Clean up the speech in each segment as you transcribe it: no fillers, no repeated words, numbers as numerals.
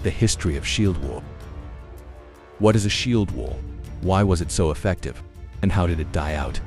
The history of shield wall. What is a shield wall? Why was it so effective? And how did it die out?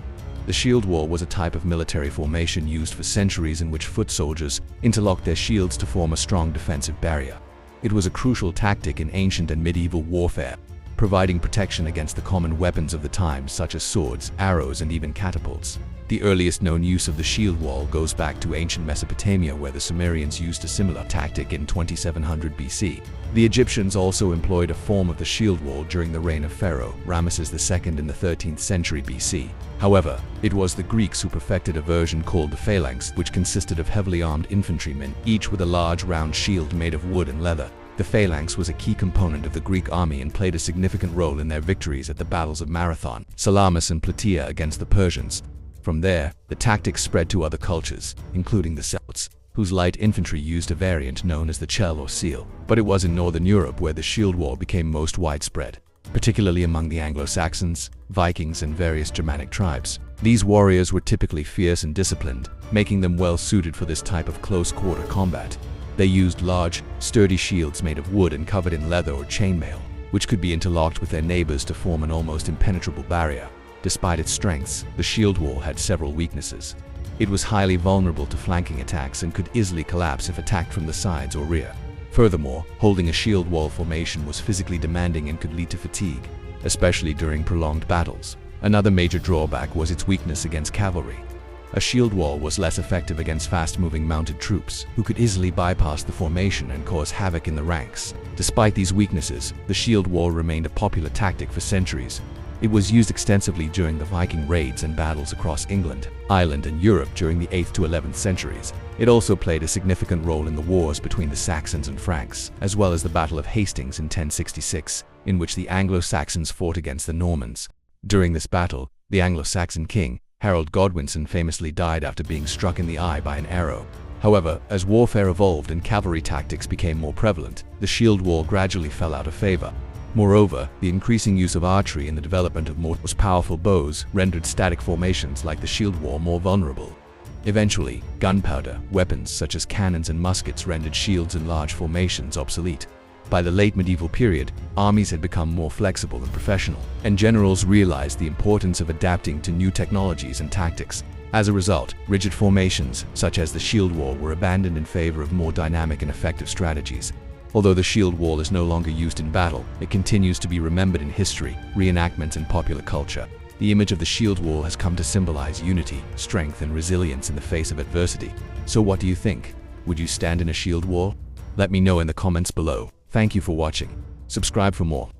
The shield wall was a type of military formation used for centuries in which foot soldiers interlocked their shields to form a strong defensive barrier. It was a crucial tactic in ancient and medieval warfare, providing protection against the common weapons of the time such as swords, arrows, and even catapults. The earliest known use of the shield wall goes back to ancient Mesopotamia, where the Sumerians used a similar tactic in 2700 BC. The Egyptians also employed a form of the shield wall during the reign of Pharaoh Ramesses II in the 13th century BC. However, it was the Greeks who perfected a version called the phalanx, which consisted of heavily armed infantrymen, each with a large round shield made of wood and leather. The phalanx was a key component of the Greek army and played a significant role in their victories at the battles of Marathon, Salamis, and Plataea against the Persians. From there, the tactic spread to other cultures, including the Celts, whose light infantry used a variant known as the chell or seal. But it was in Northern Europe where the shield wall became most widespread, particularly among the Anglo-Saxons, Vikings, and various Germanic tribes. These warriors were typically fierce and disciplined, making them well suited for this type of close-quarter combat. They used large, sturdy shields made of wood and covered in leather or chainmail, which could be interlocked with their neighbors to form an almost impenetrable barrier. Despite its strengths, the shield wall had several weaknesses. It was highly vulnerable to flanking attacks and could easily collapse if attacked from the sides or rear. Furthermore, holding a shield wall formation was physically demanding and could lead to fatigue, especially during prolonged battles. Another major drawback was its weakness against cavalry. A shield wall was less effective against fast-moving mounted troops, who could easily bypass the formation and cause havoc in the ranks. Despite these weaknesses, the shield wall remained a popular tactic for centuries. It was used extensively during the Viking raids and battles across England, Ireland, and Europe during the 8th to 11th centuries. It also played a significant role in the wars between the Saxons and Franks, as well as the Battle of Hastings in 1066, in which the Anglo-Saxons fought against the Normans. During this battle, the Anglo-Saxon king, Harold Godwinson, famously died after being struck in the eye by an arrow. However, as warfare evolved and cavalry tactics became more prevalent, the shield wall gradually fell out of favor. Moreover, the increasing use of archery and the development of more powerful bows rendered static formations like the shield wall more vulnerable. Eventually, gunpowder, weapons such as cannons and muskets rendered shields in large formations obsolete. By the late medieval period, armies had become more flexible and professional, and generals realized the importance of adapting to new technologies and tactics. As a result, rigid formations, such as the shield wall, were abandoned in favor of more dynamic and effective strategies. Although the shield wall is no longer used in battle, it continues to be remembered in history, reenactments, and popular culture. The image of the shield wall has come to symbolize unity, strength, and resilience in the face of adversity. So what do you think? Would you stand in a shield wall? Let me know in the comments below. Thank you for watching. Subscribe for more.